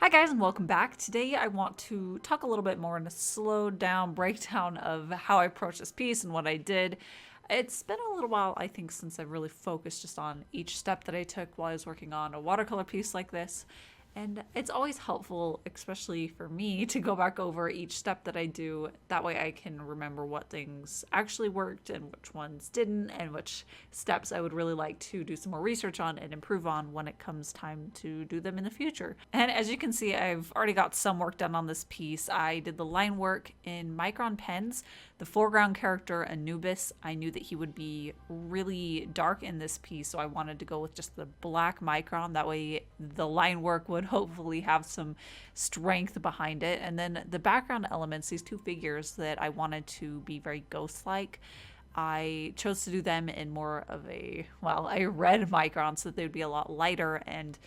Hi guys and welcome back. Today I want to talk a little bit more in a slowed down breakdown of how I approached this piece and what I did. It's been a little while, I think, since I've really focused just on each step that I took while I was working on a watercolor piece like this. And it's always helpful, especially for me, to go back over each step that I do. That way I can remember what things actually worked and which ones didn't, and which steps I would really like to do some more research on and improve on when it comes time to do them in the future. And as you can see, I've already got some work done on this piece. I did the line work in Micron pens. The foreground character, Anubis, I knew that he would be really dark in this piece, so I wanted to go with just the black Micron. That way the line work would hopefully have some strength behind it. And then the background elements, these two figures that I wanted to be very ghost-like, I chose to do them in more of a red Micron so that they would be a lot lighter. And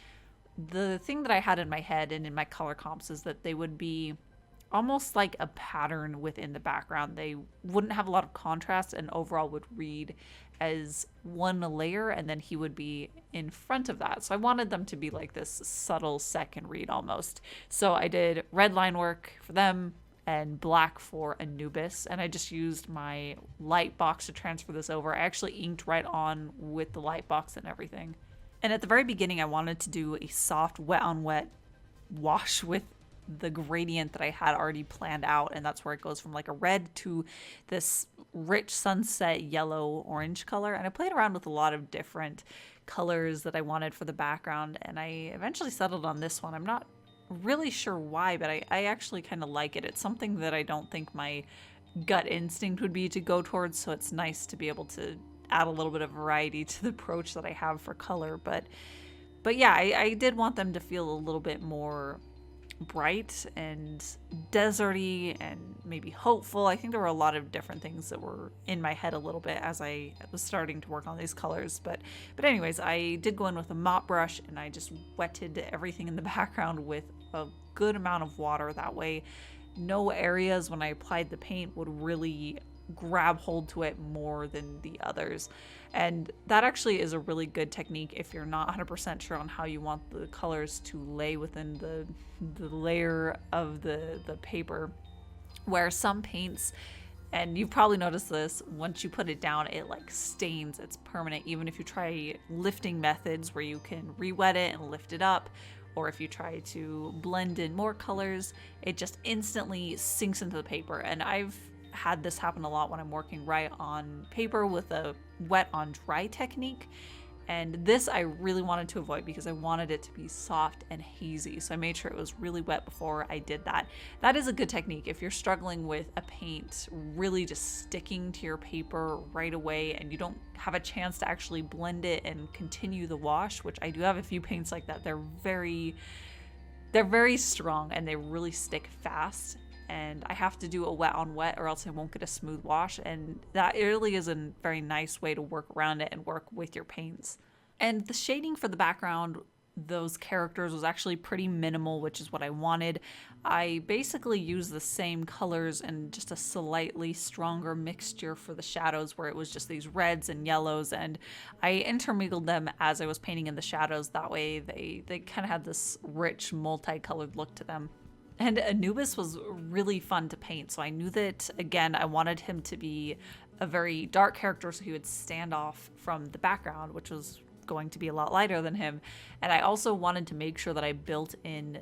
the thing that I had in my head and in my color comps is that they would be almost like a pattern within the background. They wouldn't have a lot of contrast and overall would read as one layer, and then he would be in front of that. So I wanted them to be like this subtle second read almost. So I did red line work for them and black for Anubis, and I just used my light box to transfer this over. I actually inked right on with the light box and everything. And at the very beginning I wanted to do a soft wet on wet wash with the gradient that I had already planned out, and that's where it goes from like a red to this rich sunset yellow orange color. And I played around with a lot of different colors that I wanted for the background, and I eventually settled on this one. I'm not really sure why, but I actually kind of like it. It's something that I don't think my gut instinct would be to go towards, so it's nice to be able to add a little bit of variety to the approach that I have for color. But yeah, I did want them to feel a little bit more bright and deserty and maybe hopeful. I think there were a lot of different things that were in my head a little bit as I was starting to work on these colors. But anyways, I did go in with a mop brush and I just wetted everything in the background with a good amount of water. That way no areas when I applied the paint would really grab hold to it more than the others. And that actually is a really good technique if you're not 100% sure on how you want the colors to lay within the layer of the paper, where some paints, and you've probably noticed this, once you put it down it like stains. It's permanent. Even if you try lifting methods where you can re-wet it and lift it up, or if you try to blend in more colors, it just instantly sinks into the paper. And I've had this happen a lot when I'm working right on paper with a wet on dry technique. And this I really wanted to avoid because I wanted it to be soft and hazy. So I made sure it was really wet before I did that. That is a good technique if you're struggling with a paint really just sticking to your paper right away and you don't have a chance to actually blend it and continue the wash, which I do have a few paints like that. They're very strong and they really stick fast. And I have to do a wet on wet or else I won't get a smooth wash, and that really is a very nice way to work around it and work with your paints. And the shading for the background, those characters, was actually pretty minimal, which is what I wanted. I basically used the same colors and just a slightly stronger mixture for the shadows, where it was just these reds and yellows, and I intermingled them as I was painting in the shadows. That way they kind of had this rich multicolored look to them. And Anubis was really fun to paint, so I knew that, again, I wanted him to be a very dark character so he would stand off from the background, which was going to be a lot lighter than him. And I also wanted to make sure that I built in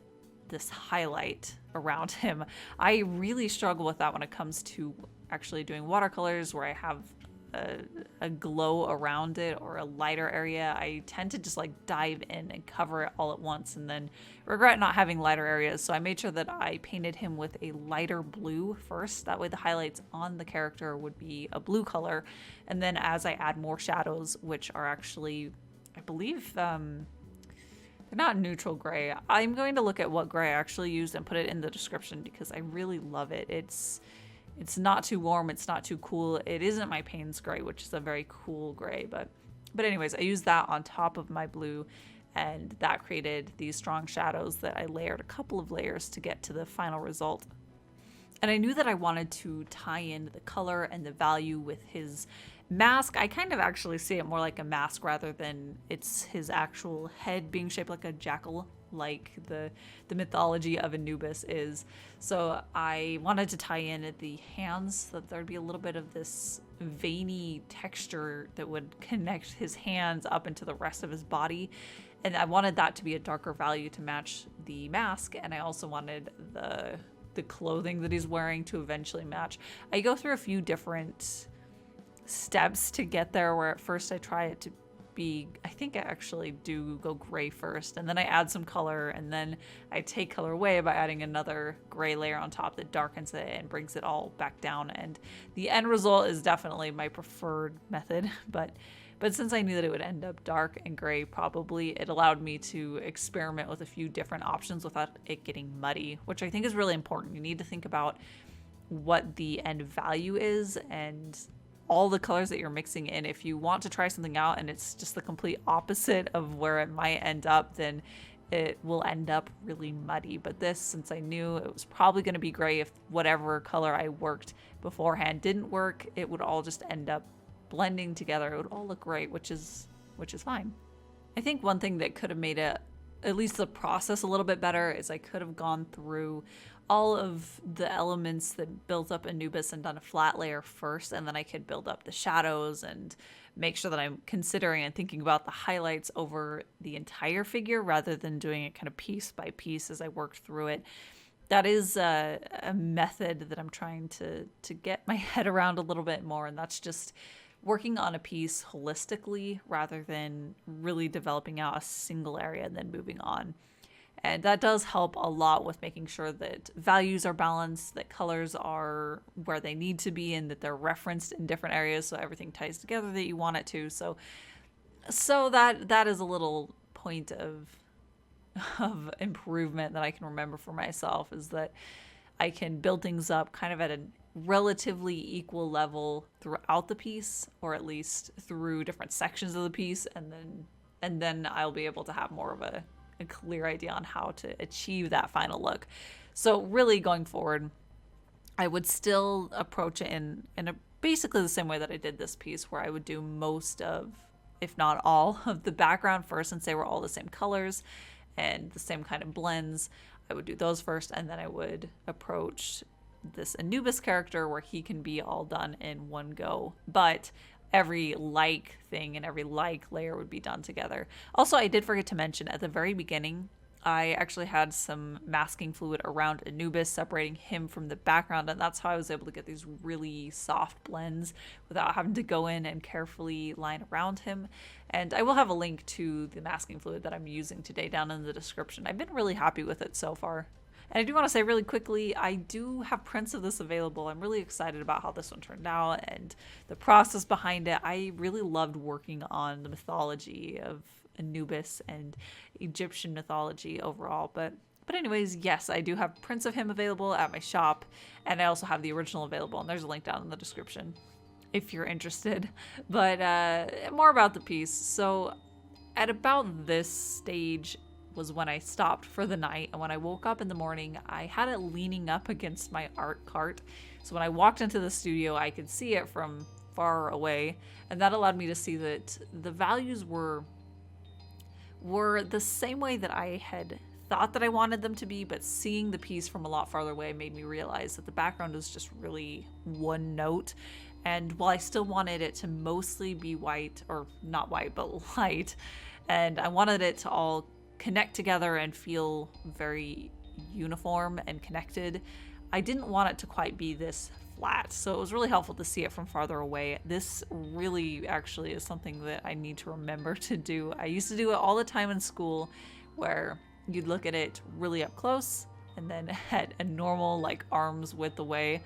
this highlight around him. I really struggle with that when it comes to actually doing watercolors where I have a glow around it or a lighter area. I tend to just like dive in and cover it all at once and then regret not having lighter areas. So I made sure that I painted him with a lighter blue first. That way the highlights on the character would be a blue color. And then as I add more shadows, which are actually, I believe, they're not neutral gray. I'm going to look at what gray I actually used and put it in the description because I really love it. It's not too warm, it's not too cool. It isn't my Payne's gray, which is a very cool gray, but anyways, I used that on top of my blue, and that created these strong shadows that I layered a couple of layers to get to the final result. And I knew that I wanted to tie in the color and the value with his mask. I kind of actually see it more like a mask rather than it's his actual head being shaped like a jackal. like the mythology of Anubis is. So I wanted to tie in at the hands, so that there'd be a little bit of this veiny texture that would connect his hands up into the rest of his body. And I wanted that to be a darker value to match the mask, and I also wanted the clothing that he's wearing to eventually match. I go through a few different steps to get there, where at first I try it to be, I think I actually do go gray first, and then I add some color, and then I take color away by adding another gray layer on top that darkens it and brings it all back down. And the end result is definitely my preferred method, but since I knew that it would end up dark and gray, probably, it allowed me to experiment with a few different options without it getting muddy, which I think is really important. You need to think about what the end value is and all the colors that you're mixing in. If you want to try something out and it's just the complete opposite of where it might end up, then it will end up really muddy. But this, since I knew it was probably going to be gray, if whatever color I worked beforehand didn't work, it would all just end up blending together. It would all look great, which is fine. I think one thing that could have made it, at least the process, a little bit better is I could have gone through all of the elements that built up Anubis and done a flat layer first, and then I could build up the shadows and make sure that I'm considering and thinking about the highlights over the entire figure rather than doing it kind of piece by piece as I worked through it. That is a method that I'm trying to get my head around a little bit more, and that's just working on a piece holistically rather than really developing out a single area and then moving on. And that does help a lot with making sure that values are balanced, that colors are where they need to be, and that they're referenced in different areas so everything ties together that you want it to. So that is a little point of improvement that I can remember for myself, is that I can build things up kind of at a relatively equal level throughout the piece, or at least through different sections of the piece, and then I'll be able to have more of a clear idea on how to achieve that final look. So really going forward, I would still approach it in basically the same way that I did this piece, where I would do most of, if not all, of the background first, since they were all the same colors and the same kind of blends. I would do those first, and then I would approach this Anubis character where he can be all done in one go. But every like thing and every like layer would be done together. Also, I did forget to mention at the very beginning, I actually had some masking fluid around Anubis, separating him from the background, and that's how I was able to get these really soft blends without having to go in and carefully line around him. And I will have a link to the masking fluid that I'm using today down in the description. I've been really happy with it so far. And I do want to say really quickly, I do have prints of this available. I'm really excited about how this one turned out and the process behind it. I really loved working on the mythology of Anubis and Egyptian mythology overall. But anyways, yes, I do have prints of him available at my shop, and I also have the original available, and there's a link down in the description if you're interested. But more about the piece. So at about this stage was when I stopped for the night, and when I woke up in the morning, I had it leaning up against my art cart. So when I walked into the studio, I could see it from far away, and that allowed me to see that the values were the same way that I had thought that I wanted them to be, but seeing the piece from a lot farther away made me realize that the background was just really one note. And while I still wanted it to mostly be white, or not white, but light, and I wanted it to all connect together and feel very uniform and connected, I didn't want it to quite be this flat. So it was really helpful to see it from farther away. This really actually is something that I need to remember to do. I used to do it all the time in school, where you'd look at it really up close and then at a normal like arm's width away,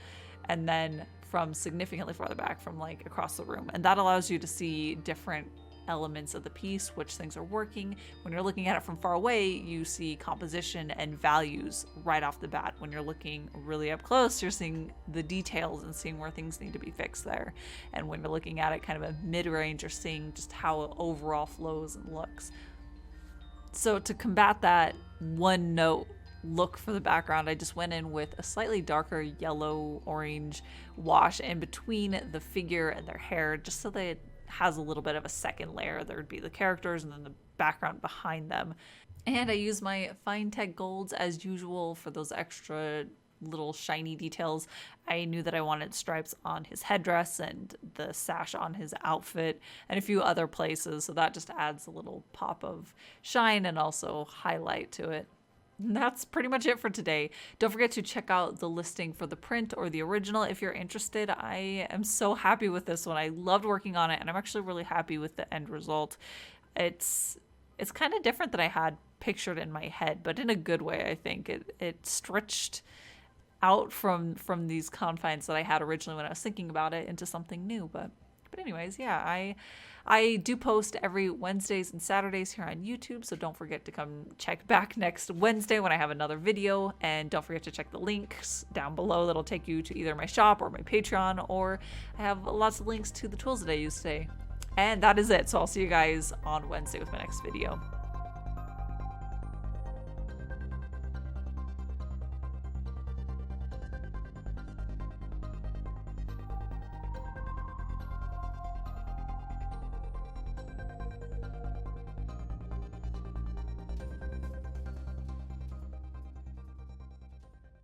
and then from significantly farther back from like across the room. And that allows you to see different elements of the piece, which things are working. When you're looking at it from far away, you see composition and values right off the bat. When you're looking really up close, you're seeing the details and seeing where things need to be fixed there. And when you're looking at it kind of a mid-range, you're seeing just how it overall flows and looks. So to combat that one note look for the background, I just went in with a slightly darker yellow orange wash in between the figure and their hair, just so that it has a little bit of a second layer. There would be the characters and then the background behind them. And I use my Finetech Golds as usual for those extra little shiny details. I knew that I wanted stripes on his headdress and the sash on his outfit and a few other places, so that just adds a little pop of shine and also highlight to it. And that's pretty much it for today. Don't forget to check out the listing for the print or the original if you're interested. I am so happy with this one. I loved working on it, and I'm actually really happy with the end result. It's kind of different than I had pictured in my head, but in a good way. I think it stretched out from these confines that I had originally when I was thinking about it into something new. But anyways, yeah, I do post every Wednesdays and Saturdays here on YouTube, so don't forget to come check back next Wednesday when I have another video, and don't forget to check the links down below that'll take you to either my shop or my Patreon, or I have lots of links to the tools that I use today. And that is it, so I'll see you guys on Wednesday with my next video.